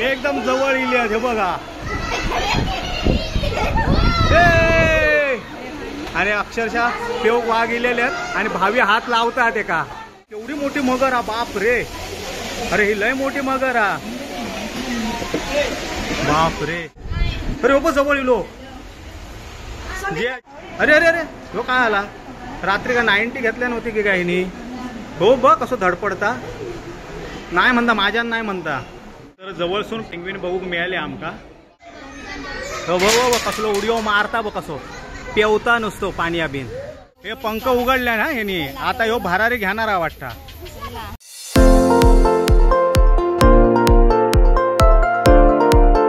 एकदम जवळ इले हे बघा आणि अक्षरशः पेव वाघ इलेले आहेत आणि भावी हात लावतात एका केवढी मोठी मगर हा बाप रे अरे ही लय मोठी मगर हा बाप रे अरे हो जवळ इलो जे अरे अरे अरे हो काय आला रात्री का 90 घेतल्या नव्हती की काही नाही हो बघ कसं धडपडता नाही म्हणता माझ्या नाही म्हणता तर जवळसून पेंग्विन बघूक मिळाले आमका हो बघ कसलो उडिओ मारता बघ कसो पेवता नसतो पाणी बिन हे पंख उघडल्या ना ह्यानी आता ह्यो भारारी घेणारा वाटता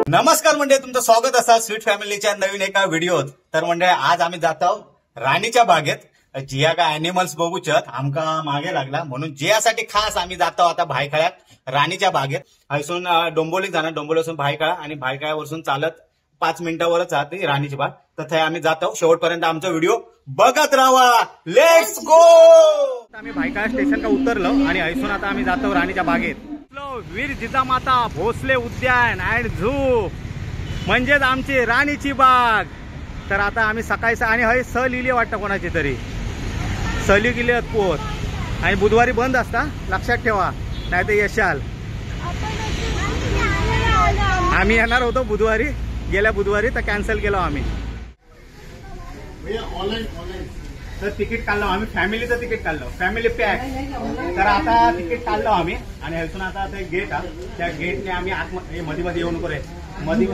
नमस्कार म्हणजे तुमचं स्वागत असा स्वीट फॅमिलीच्या नवीन एका व्हिडिओत तर म्हणजे आज आम्ही जात आहोत राणीच्या बागेत जिया का अॅनिमल्स बघूच्यात आमका मागे लागला म्हणून जियासाठी खास आम्ही जातो आता भायखळ्यात राणीच्या बागेत हयसून डोंबोलीत जाणार डोंबोलीपासून भायखळा आणि भायखळ्यावरून चालत 5 मिनिटावरच जाते राणीची बाग तर थंय आम्ही जातो शेवटपर्यंत आमचा व्हिडिओ बघत राहा लेट्स गो आम्ही भायखळा स्टेशन का उतरलो आणि हयसून आता आम्ही जातो राणीच्या बागेत वीर जिजामाता भोसले उद्यान अँड झू म्हणजेच आमची राणीची बाग तर आता आम्ही सकाळी आणि हय स लिहिली वाटतं कोणाची तरी सहली गेली पोत आणि बुधवारी बंद असता लक्षात ठेवा नाही तर यशाल आम्ही येणार होतो बुधवारी गेल्या बुधवारी तर कॅन्सल केलो आम्ही तर तिकीट काढलो आम्ही फॅमिलीचं तिकीट काढलं फॅमिली पॅक तर आता तिकीट काढलो आम्ही आणि ह्यातून आता ते गेट आहे त्या गेटने आम्ही आतमध्ये मध्ये येऊ नको रे मध्ये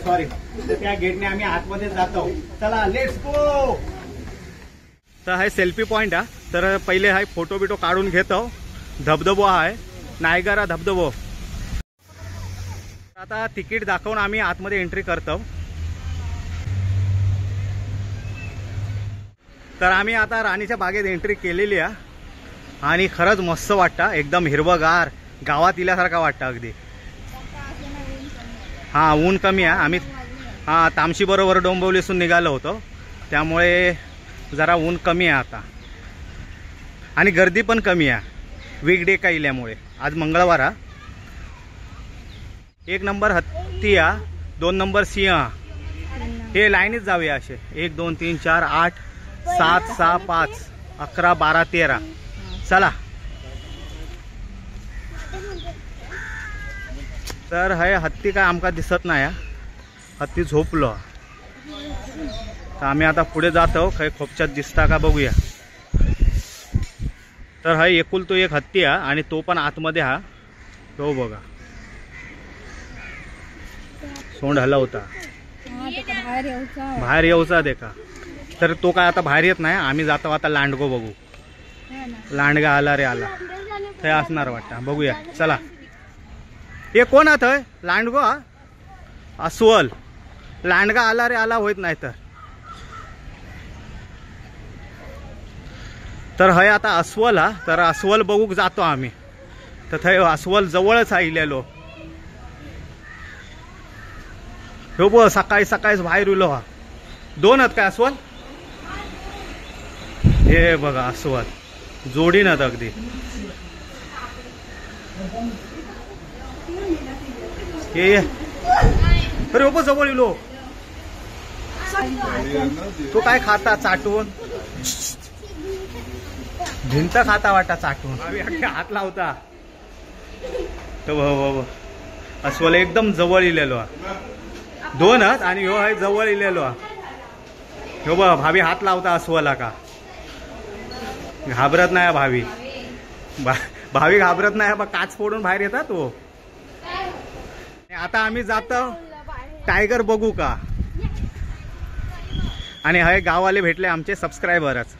सॉरी तर त्या गेटने आम्ही आतमध्ये जातो चला लेट्स गो तर हा सेल्फी पॉइंट आहे तर पहिले हा फोटो बिटो काढून घेतो धबधबो आहे नायगरा धबधबो आता तिकीट दाखवून आम्ही आतमध्ये एंट्री करतो तर आम्ही आता राणीच्या बागेत एंट्री केलेली आहे आणि खरंच मस्त वाटतं एकदम हिरवगार गावात इल्यासारखा वाटतं अगदी हा ऊन कमी आहे आम्ही हा तामशी बरोबर डोंबिवलीतून निघालो होतो त्यामुळे जरा ऊन कमी आहे आता आणि गर्दी पण कमी आहे वीकडे का इल्यामुळे आज मंगळवार आहे 1 नंबर हत्ती आहे 2 नंबर सिंह हे लाईनीत जाऊया असे 1 2 3 4 8 7 6 5 11 12 13 चला तर हे हत्ती काय आमका दिसत नाही हत्ती झोपलो तर आम्ही आता पुढे जातो काही खोपच्यात दिसता का बघूया तर हा एकुलतो एक हत्ती आहे आणि तो पण आतमध्ये हा तो बघा सोंड हलवता बाहेर येऊचा दे का तर तो काय आता बाहेर येत नाही आम्ही जातो आता लांडगो बघू लांडगा आला रे आला ते असणार वाटतं बघूया चला हे कोण आत लांडगो हा अस्वल लांडगा आला रे आला होत नाही तर हय आता अस्वल हा तर अस्वल बघूक जातो आम्ही तर थंय अस्वल जवळच आलेलो हो बघ सकाळी सकाळीच बाहेर उलो हा 2 आहेत काय अस्वल हे बघा अस्वल जोडी ना अगदी हे अरे हो जवळ इलो तो काय खाता चाटून भिंत खाता वाटा चाटून हात लावता तो अस्वल एकदम जवळ इलेलो 2 आहेत आणि ह्यो आहे जवळ इलेलो ह्यो बघ भावी हात लावता अस्वला का घाबरत नाही भावी भावी घाबरत नाही बघ काच फोडून बाहेर येतात तो आता आम्ही जातो टायगर बघू का आणि हे गाववाले भेटले आमचे सबस्क्रायबरच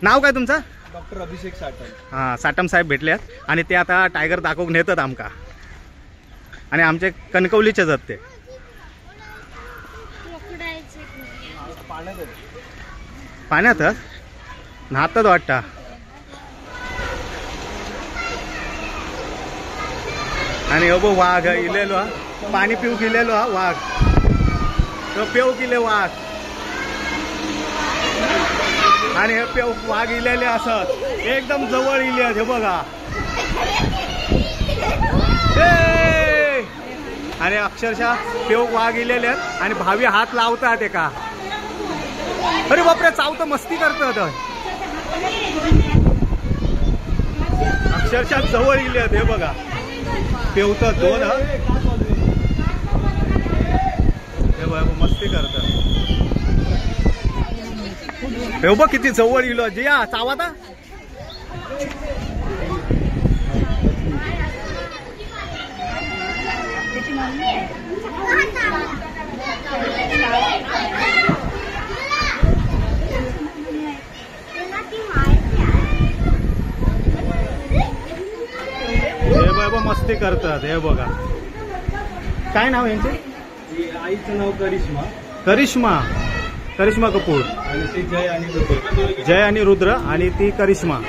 नाव काय तुमचं डॉक्टर अभिषेक साटम हा साटम साहेब भेटले आणि ते आता टायगर दाखवून नेतात आमका आणि आमचे कणकवलीचेच आहेत ते पाण्यात न्हातात वाटतं आणि हो वाघ इलेलो पाणी पिऊ गेलेलो हा वाघ तो पेऊ गेले वाघ आणि हे पेऊ वाघ इलेले असत एकदम जवळ इले हे बघा आणि अक्षरशः पेव वाघ इलेले आहेत आणि भावी हात लावतात एका. अरे बापरे, चावतं मस्ती करतात अक्षरशः जवळ इले आहेत. हे बघा पेवतात दोन. हे बघा मस्ती करतात. हे बघ किती जवळ इलो. जिया चावाता. हे बघा मस्ती करतात. हे बघा काय नाव यांचे? आईचं नाव करिश्मा. करिश्मा. करिश्मा कपूर. आणि ती जय आणि रुद्र. जय आणि रुद्र आणि ती करिश्मा.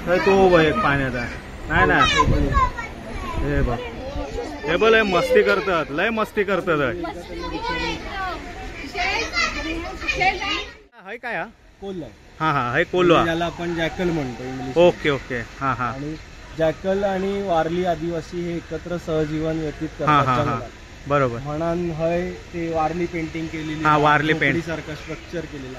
तो एक पाण्यात नाही ना. हे बघ हे बघ लय मस्ती करतात. लय मस्ती करतात. हाय काय? कोल्हा. हा हा हे कोल्हा. ज्याला आपण जॅकल म्हणतो इंग्लिश. Okay okay. हा हा. आणि जॅकल आणि वारली आदिवासी हे एकत्र सहजीवन व्यतीत हा हा करतात हा जंगलात. बरोबर. म्हणून हय ते वारली पेंटिंग केलेली. हा, वारली सारखा स्ट्रक्चर केलेला.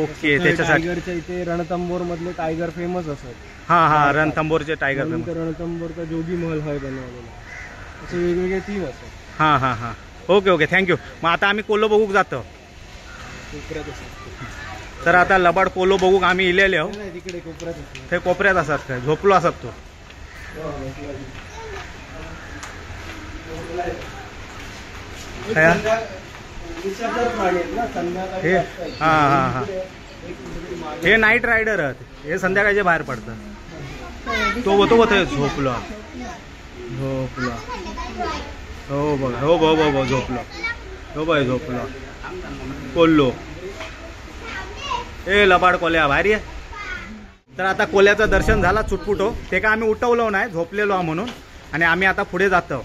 ओके त्याच्यासाठी. टायगरच्या इथे रणथंबोर मधले टायगर फेमस असत. हा हा रणथंबोरचे टायगर. रणथंबोरचा जोगी महल हय बनवलेला. असे वेगवेगळे थीम असतात. हा हा हा. Okay okay thank you. मग आता आम्ही कोल्हो बघूक जातो. कोपऱ्यात असतात. तर आता लबाड कोल्हो बघूक आम्ही इलेले आहो. तिकडे कोपऱ्यात असतात. ते कोपऱ्यात असतात काय? झोपलो असत तो. हे हा हा हा. हे नाईट रायडर आहेत. हे संध्याकाळचे बाहेर पडतात. तो झोपलो. झोपलो. हो बघा. हो बघ झोपलो. हो बाय झोपलो कोल्हो. ए लबाड कोल्या भारी आहे. तर आता कोल्याचं दर्शन झाला चुटपुटो. ते का आम्ही उठवलो नाही, झोपलेलो आहो म्हणून. आणि आम्ही आता पुढे जातो.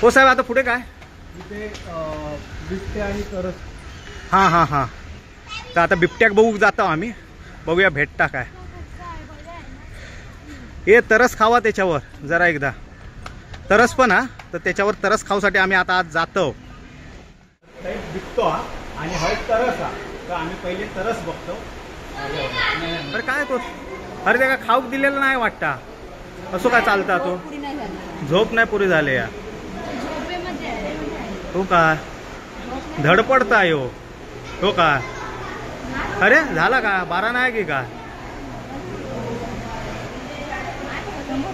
हो साहेब आता पुढे काय? बिबट्या आणि तरस. हा हा हा. तर आता बिबट्याक बघूक जातो आम्ही. बघूया भेटता काय. हे तरस खावा त्याच्यावर जरा एकदा. तरस पण हा. तर त्याच्यावर तरस खाऊसाठी आम्ही आता आज जातो. बिबतो हा आणि हा तरस हा. तर आम्ही पहिले तरस बघतो. अरे काय तो? अरे त्याला खाऊक दिलेला नाही वाटता. असं काय चालता तो? झोप नाही पुरी झाली या. हो का? धडपडता यो. हो का? अरे झाला का? 12 नाही की काय?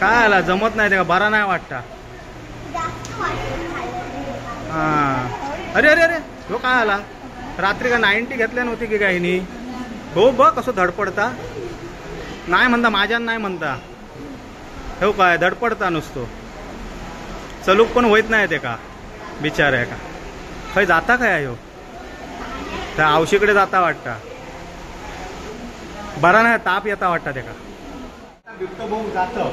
काय आला? जमत नाही ते का? 12 नाही वाटता. हा. अरे अरे अरे हो काय आला? रात्री का 90 घेतल्या नव्हती की काही नाही? हो बघ कसं धडपडता. नाही म्हणता माझ्या नाही म्हणता. हो काय? धडपडता नुसतो. चलूक पण होत नाही ते का बिचार आहे का? काही जाता काय हो? त्या औशीकडे जाता वाटता. बरा नाही ताप येता वाटता ते का? बिबटो बघू जातो.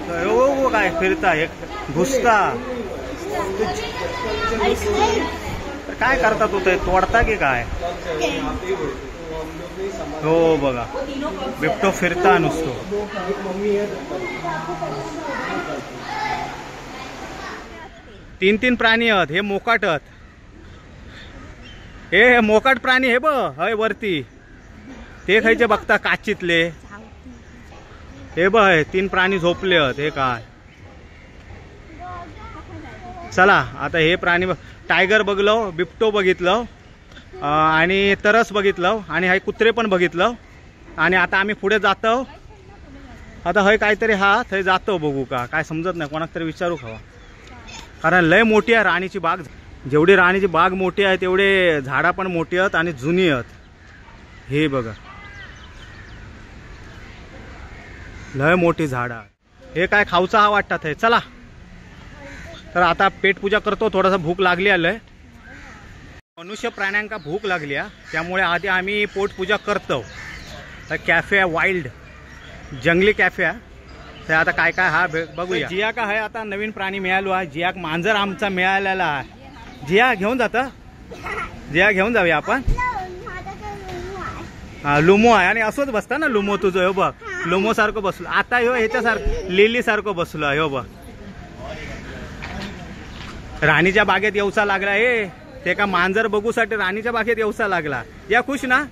हो काय फिरता एक घुसता. काय करता तू? ते तोडता की काय? हो बघा बिबटो फिरता नुसतो. तीन प्राणी आहेत. हे मोकाट आहेत. हे मोकाट प्राणी हे बघ हय वरती. ते खायचे बघता काचीतले. हे बघ 3 प्राणी झोपले आहेत. हे काय? चला आता हे प्राणी टायगर बघलो, बिबटो बघितलं आणि तरस बघितलं आणि हे कुत्रे पण बघितलं. आणि आता आम्ही पुढे जातो. आता हय काहीतरी हा थंय जातो बघू का काय समजत नाही. कोणाक तरी विचारू खावा. कारण लय मोठी आहे राणीची बाग. जेवढी राणीची बाग मोठी आहे तेवढे झाडा पण मोठी आहेत आणि जुनी आहेत. हे बघा लय मोठी झाडा. हे काय खाऊचा हा वाटतात हे. चला तर आता पेट पूजा करतो. थोडासा भूक लागली आलंय. मनुष्य प्राण्यांका भूक लागली त्यामुळे आधी आम्ही पोटपूजा करतो. तर कॅफे आहे वाईल्ड जंगली कॅफे आहे. तर आता काय काय हा बघूया. जिया का आहे आता नवीन प्राणी मिळालो आहे. जियाक मांजर आमचा मिळालेला आहे. जिया घेऊन जाता. जिया घेऊन जाऊया आपण. हा लुमो आहे आणि असंच बसता ना लुमो तुझं. हो बघ लोमो सारखं बसलो आता ह्यो ह्याच्यासारखं लिली सारखं बसलो ह्यो बघ राणीच्या बागेत येऊसा लागला हे ते का मांजर बघूसाठी राणीच्या बागेत येऊसा लागला या खुश ना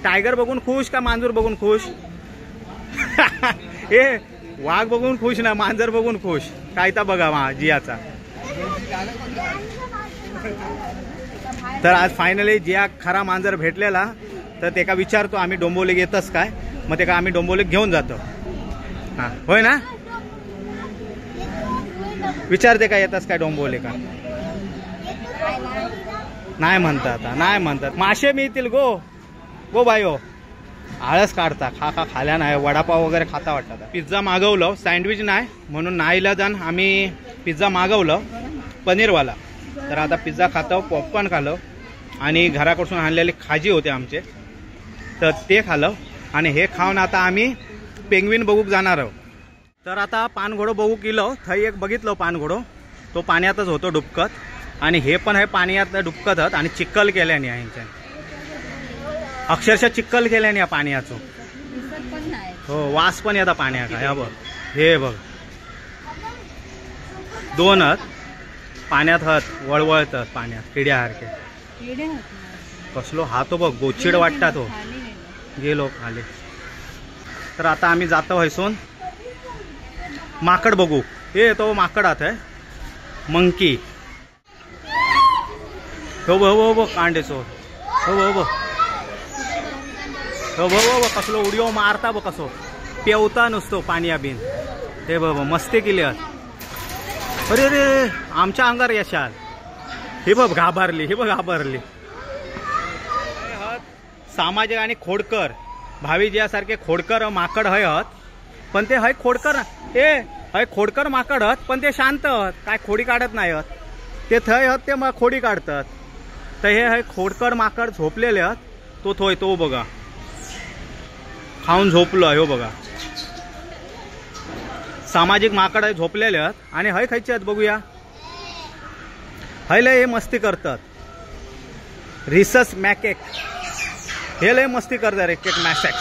टायगर बघून खुश का मांजर बघून खुश ए वाघ बघून खुश ना मांजर बघून खुश काय तर बघा जियाचा तर आज फायनली जिया खरा मांजर भेटलेला तर ते का विचारतो आम्ही डोंबोली येतच काय मग ते का आम्ही डोंबोली घेऊन जातो हा होय ना विचारते का येतच काय डोंबोली का नाही म्हणतात नाही म्हणतात मासे मिळतील गो गो बायो आळस काढता खा खाल्या नाही वडापाव वगैरे खाता वाटतात पिझ्झा मागवलं सँडविच नाही म्हणून नाहीला जाण आम्ही पिझ्झा मागवलं पनीरवाला तर आता पिझ्झा खातो पॉपकॉर्न खाल्लं आणि घराकडून आणलेले खाजी होते आमचे तर ते खाल्लं आणि हे खाऊन आता आम्ही पेंग्विन बघूक जाणार आहोत तर आता पानघोडं बघू गेलो थंय एक बघितलं पानघोडं तो पाण्यातच होतो डुबकत आणि हे पण हे पाण्यात डुबकत आणि चिक्कल केल्याने ह्यांच्या अक्षरशः चिक्कल केल्याने या पाण्याचं हो वास पण येता पाण्याचा ह्या बघ हे बघ दोन पाण्यात हत वळवळतात पाण्यात किड्यासारखे कसलो हा तो बघ गोचिड वाटता तो गेलो खाली तर आता आम्ही जातो हैसून माकड बघू हे तो माकड आत आहे मंकी हो बघ कांडेचो हो बघ कसलो उडिओ मारता बघ कसो पेवता नुसतो पाण्या बिन हे बघ मस्ती केली अरे रे आमच्या अंगार यशाल हे बघ घाबरली सामाजिक आणि खोडकर भावी जियासारखे खोडकर माकड हयत पण ते हय खोडकर हय खोडकर माकड हत पण ते शांत हत काय खोडी काढत नाही हत ते थय हत ते मग खोडी काढतात तर हे हय खोडकर माकड झोपलेले हत तो थोय तो बघा खाऊन झोपलो हो बघा सामाजिक माकड आहे झोपलेले आहेत आणि हय खायचे आहेत बघूया हय लय हे मस्ती करतात रिसस मॅकेक हे लय मस्ती करतात रे केक मॅसेक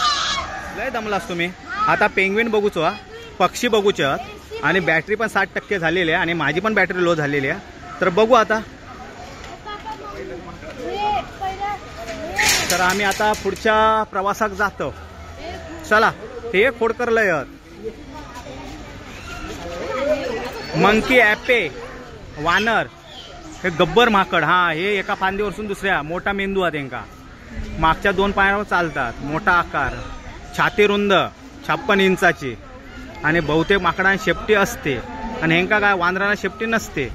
लय दमलास तुम्ही आता पेंग्विन बघूचो पक्षी बघूचे आहेत आणि बॅटरी पण 60% झालेली आहे आणि माझी पण बॅटरी लो झालेली आहे तर बघू आता तर आम्ही आता पुढच्या प्रवासात जातो चला हे खोडकर लय मंकी ॲपे वानर हे गब्बर माकड हा हे एका फांदीवरसून दुसऱ्या मोठा मेंदू आहे त्यांका मागच्या 2 पायावर चालतात मोठा आकार छाती रुंद 56 इंचाची आणि बहुतेक माकडांना शेपटी असते आणि हेंका काय वानरांना शेपटी नसते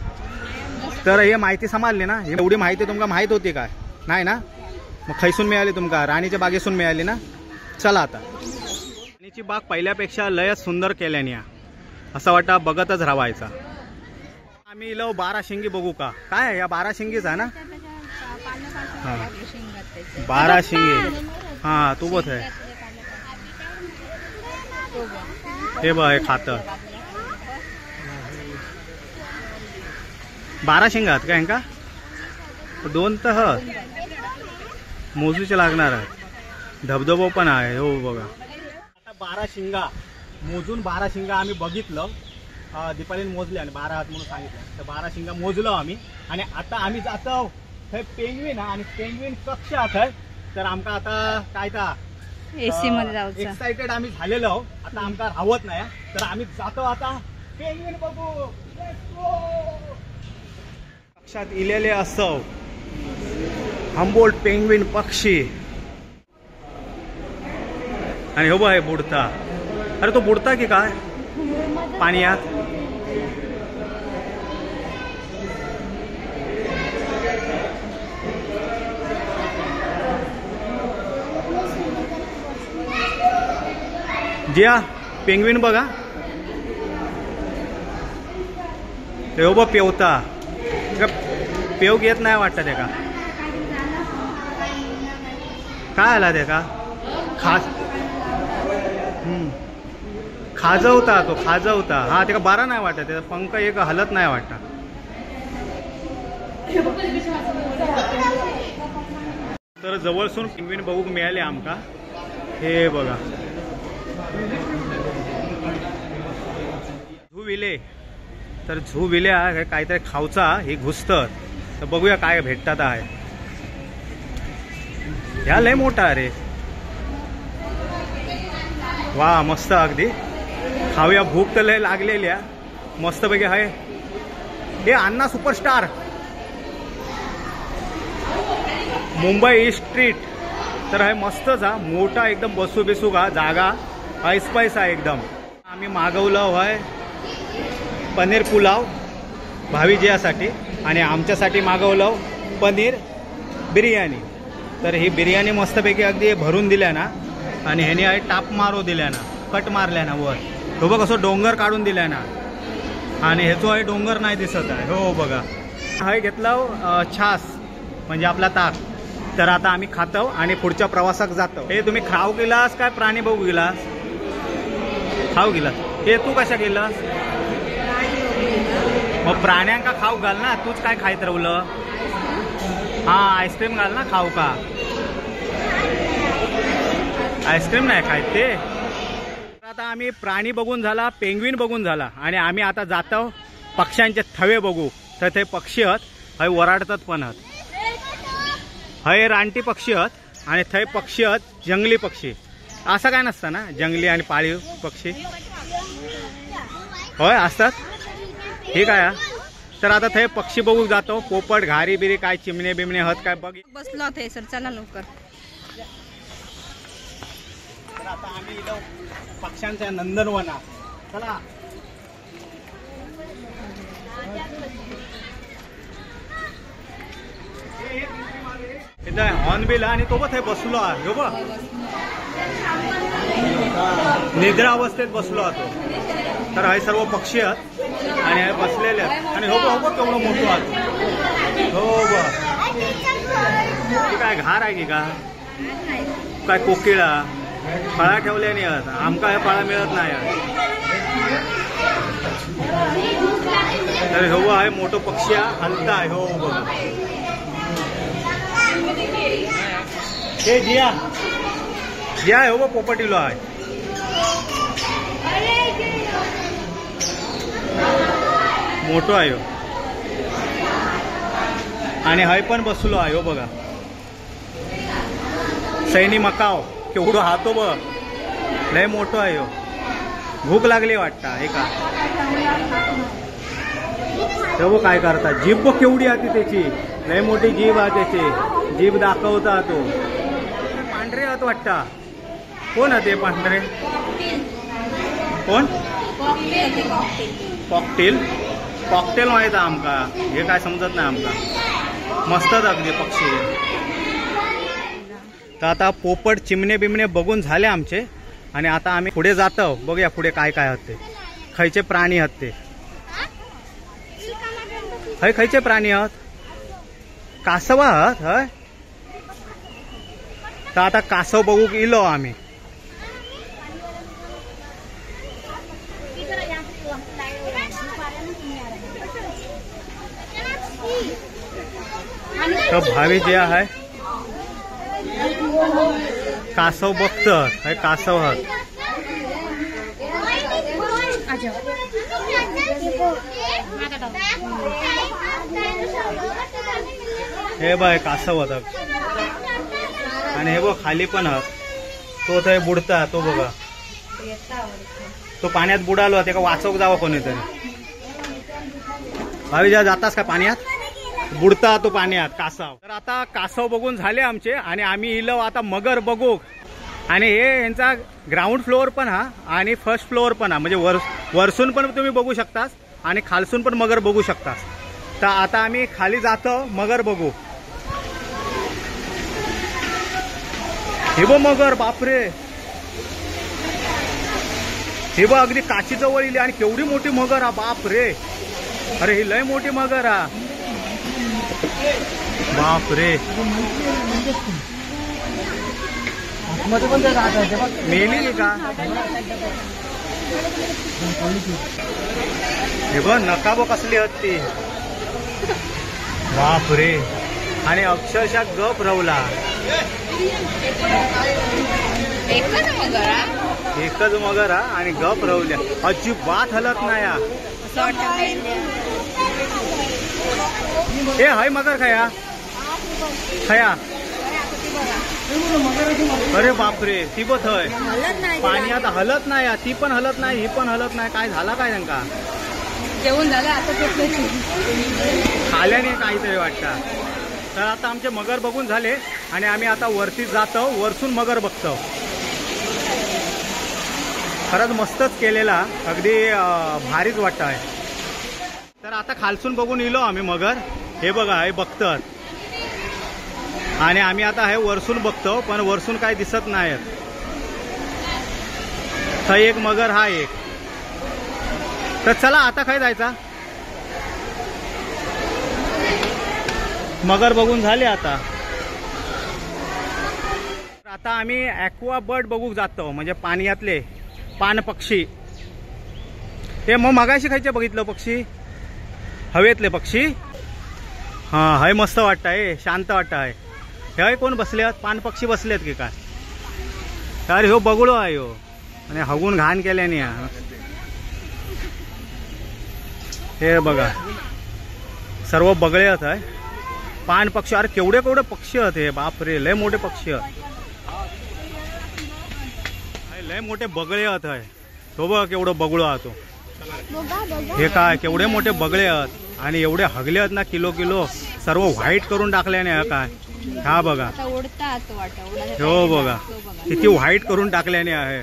तर हे माहिती समजली ना एवढी माहिती तुमका माहित होती काय नाही ना मग खैसून मिळाली तुमका राणीच्या बागेसून मिळाली ना चला आता राणीची बाग पहिल्यापेक्षा लयच सुंदर केल्याने असं वाटतं बघतच राहायचा आम्ही इलो 12 शिंगी बघू का काय या 12 शिंगीचा ना 12 शिंगी हा तू बघ आहे हे बघ हे खातं 12 शिंगात काय का 2 तर मोजूचे लागणार आहे धबधबो पण आहे हो बघा आता 12 शिंगा मोजून 12 शिंगा आम्ही बघितलं दीपालीने मोजले आणि 12 हात म्हणून सांगितलं तर 12 शिंगा मोजलो आम्ही आणि आता आम्ही जातो हे पेंग्विन आणि पेंग्विन कक्षात आहे तर आमका आता काय का एसी मध्ये जाऊचं एक्साइटेड आम्ही झालेलो आहोत आता आमका राहत नाही तर आम्ही जातो आता पेंग्विन बघू कक्षात इलेले असो हम्बोल्ट पेंग्विन पक्षी आणि हो बघ बुडता अरे तो बुडता की काय पाण्यात जिया पेंग्विन बघा ते हो बघ पेवता पेव घेत नाही वाटत ते का काय आला ते का खाजवता तो खाजवता हा ते का बारा नाही वाटत त्याचा पंख एक हलत नाही वाटत तर जवळसून पेंग्विन बघूक मिळाले आमका हे बघा झू विले तर झू विले आहे काहीतरी खाऊचा हे घुसतं तर बघूया काय भेटतात आहे. ह्या लय मोठा अरे वा मस्त अगदी खाऊया. भूक तर लय लागलेली आहे. मस्तपैकी आहे हे अण्णा सुपरस्टार मुंबई ईस्ट स्ट्रीट. तर आहे मस्तच हा मोठा एकदम बसू बिसू का जागा ऐसपैस आहे एकदम. आम्ही मागवलं आहे पनीर पुलाव भावीजीसाठी आणि आमच्यासाठी मागवलं पनीर बिर्याणी. तर ही बिर्याणी मस्तपैकी अगदी भरून दिल्या ना आणि ह्याने आहे टाप मारो दिल्या ना कट मारल्या ना वर हो बघ असं डोंगर काढून दिल्या ना आणि ह्याचो आहे डोंगर नाही दिसत आहे. हो बघा हा घेतला छास म्हणजे आपला ताक. तर आता आम्ही खातो आणि पुढच्या प्रवासात जातो. हे तुम्ही खाऊ गेलास काय प्राणी बघू गेलास? खाऊ गेलास. हे तू कशा गेलास? मग प्राण्यांका खाऊ घाल ना. तूच काय खायत राहलं? हा आईस्क्रीम घाल ना खाऊ का. आईस्क्रीम नाही खायत ते. आता आम्ही प्राणी बघून झाला पेंग्विन बघून झाला आणि आम्ही आता जातो पक्ष्यांचे थवे बघू. तर ते पक्षी आहेत हय वराडतात पण आहेत. हय रानटी पक्षी आहेत आणि थंय पक्षी आहेत जंगली पक्षी. असं काय नसतं ना जंगली आणि पाळीव पक्षी होय असतात. ठीक आहे. तर आता थंय पक्षी बघू जातो. पोपट घारी बिरी काय चिमणे बिमणे आहेत काय बघ. बसलो होते सर चला लवकर. तर आता आम्ही इलो पक्ष्यांच्या नंदनवना. चला इथं हॉर्नबिल आणि तो बघ बसलो आहे. बघ निद्रा अवस्थेत बसलो होतो. तर हे सर्व पक्षी आहेत आणि हे बसलेले आहेत आणि हो बघ केवढं मोठं आहे. हो बघ काय घार आहे की का काय कोकिळा फळा ठेवल्या नाही आहेत. आमका हे फळा मिळत नाही. तर हो आहे मोठं पक्षी हलता आहे. हो बघा हे जिया जिया आहे. हो पोपटीलो आहे. मोठं आहे हो आणि हय पण बसलो आहे. हो बघा सैनी मकाव केवढं हातो बघ लय मोठं आहे. हो भूक लागली वाटतं हे का. तेव्हा काय करता जीभ बघ केवढी आहे त्याची लय मोठी जीभ आहे त्याची. जीभ दाखवता तो. पांढरे आहात वाटतं. कोण आहे ते पांढरे? कोण? कॉकटेल कॉकटेल माहित आहे आमका. हे काय समजत नाही आमका. मस्तच अगदी पक्षी. तर आता पोपट चिमणे बिमणे बघून झाले आमचे आणि आता आम्ही पुढे जातो. बघूया पुढे काय काय आहेत ते खयचे प्राणी आहेत ते. हय खयचे प्राणी आहात? कासव आहात हय. तर आता कासव बघू इलो आम्ही. तर भावी जे आहे कासव बघतात. हे कासव आहात. हे बघ कासव होतात आणि हे बघ खाली पण आहात. तो ते बुडता तो बघा तो पाण्यात बुडालो ते का वाचवक जावं कोणीतरी. भावी जेव्हा जातास का पाण्यात बुडता तो पाण्यात कासव. तर आता कासव बघून झाले आमचे आणि आम्ही इलो आता मगर बघू. आणि हे यांचा ग्राउंड फ्लोअर पण हा आणि फर्स्ट फ्लोअर पण हा म्हणजे वरसून पण तुम्ही बघू शकतास आणि खालसून पण मगर बघू शकतास. तर आता आम्ही खाली जातो मगर बघू. हे बघ मगर बापरे. हे बघ अगदी काची जवळ इली आणि केवढी मोठी मगर हा बाप रे. अरे ही लय मोठी मगर हा बाप रे. मेली का? हे बघ नका बघ कसली हत्ती बाप रे. आणि अक्षरशः गप रवला. एकच मगर एकच मगर हा आणि गप राहुल्या अजिबात हलत नाही हा. असं वाटतं ए हाय मगर खया खया. अरे बापरे ती बघ थय पाणी आता हलत नाही ती पण हलत नाही ही पण हलत नाही. काय झाला काय त्यांका जेवण झालं आता खाल्याने काहीतरी वाटतं. तर आता आमचे मगर बघून झाले आणि आम्ही आता वरती जातो वरसून मगर बघतो. खरंच मस्तच केलेला अगदी भारीच वाटत आहे. तर आता खालसून बघून इलो आम्ही मगर हे बघा हे बघतात आणि आम्ही आता हे वरसून बघतो पण वरसून काय दिसत नाहीत. हा एक मगर हा एक. तर चला आता काय जायचा मगर बघून झाले. आता आम्ही ॲक्वा बर्ड बघू जातो म्हणजे पाण्यातले पान पक्षी. हे मग मगाशी खायचे बघितलं पक्षी हवेतले पक्षी. हा हाय मस्त वाटत आहे शांत वाटत आहे. हे कोण बसले पान पक्षी बसलेत की काय. अरे हो बगळो आहे हो आणि हगून घाण केल्याने. हे बघा सर्व बगळे आहे पान पक्षी. अरे केवढे केवढे पक्षी आहेत हे बापरे लय मोठे पक्षी आहेत. लय मोठे बगळे आहेत आहे. तो बघ केवढं बगळो आहात हे काय केवढे मोठे बगळे आहेत आणि एवढे हगले आहेत ना किलो किलो सर्व व्हाईट करून टाकल्याने हा काय. हा बघा हो बघा किती व्हाईट करून टाकल्याने आहे.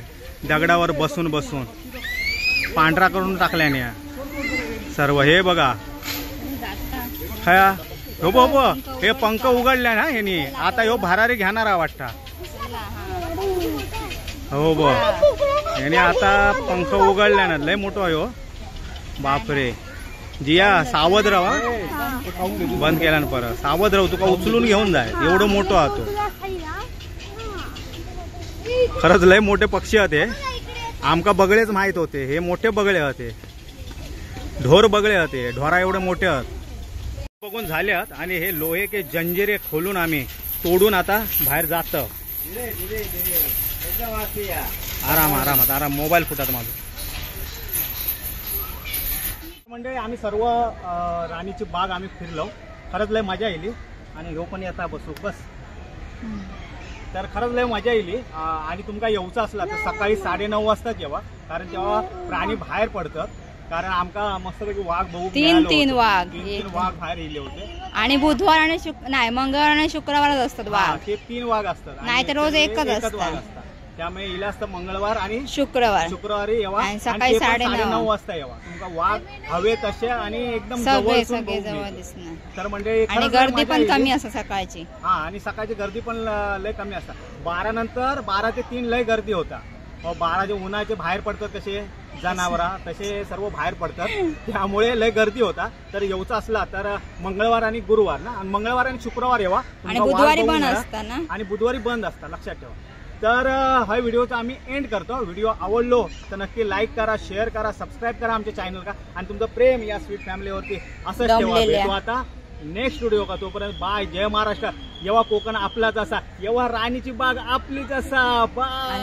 दगडावर बसून बसून पांढरा करून टाकल्याने सर्व. हे बघा हा हो बो हे पंख उघडल्या ना ह्यानी. आता ह्यो भरारी घेणारा वाटता हो बो याने आता पंख उघडल्या ना. लय मोठं आहे हो बापरे. जिया सावध राहा बंद केला ना परत. सावध राहू तुका उचलून घेऊन जाय एवढं मोठं हा तो. खरंच लय मोठे पक्षी होते. आमका बगळेच माहित होते हे मोठे बगळे होते. ढोर बगळे होते. ढोरा एवढे मोठे आहेत बघून झाल्यात आणि हे लोहे के जंजिरे खोलून आम्ही तोडून आता बाहेर जातो. आराम आरामात आराम. मोबाईल फुटत माझं. म्हणजे आम्ही सर्व राणीची बाग आम्ही फिरलो. खरंच लय मजा येईल आणि ह्यो पण येता बसू बस. तर खरंच लय मजा येईल आणि तुमका येऊचा असला तर सकाळी 9:30 वाजताच येवा कारण तेव्हा प्राणी बाहेर पडतात. कारण आमका मस्तपैकी वाघ बघू तीन वाघ बाहेर येले होते. आणि बुधवार आणि नाही मंगळवार आणि शुक्रवारच असतात वाघ. ते 3 वाघ असतात नाही तर रोज एकच असतात. त्यामुळे इला असतं मंगळवार आणि शुक्रवारी येवा आणि सकाळी 9:30 वाजता येवा. तुमका वाघ हवे तसे आणि एकदम सगळे जवळ दिसणार. तर म्हणजे आणि गर्दी पण कमी असते सकाळची. हा आणि सकाळची गर्दी पण लय कमी असतात. 12 नंतर 12 ते 3 लय गर्दी होता. 12 जे उन्हाचे बाहेर पडतात तसे जनावरा तसे सर्व बाहेर पडतात त्यामुळे लय गर्दी होता. तर येऊचा असला तर मंगळवार आणि गुरुवार ना. मंगळवार आणि शुक्रवार येवा. आणि बुधवारी बंद असतात ना. आणि बुधवारी बंद असतात लक्षात ठेवा. तर हा व्हिडिओचा आम्ही एंड करतो. व्हिडिओ आवडलो तर नक्की लाईक करा शेअर करा सबस्क्राईब करा आमच्या चॅनल का. आणि तुमचं प्रेम या स्वीट फॅमिलीवरती असंच ठेवा. भेटू आता नेक्स्ट व्हिडिओ का. तोपर्यंत बाय. जय महाराष्ट्र. येवा कोकण आपलाच असा. येवा राणीची बाग आपलीच असा. बाय.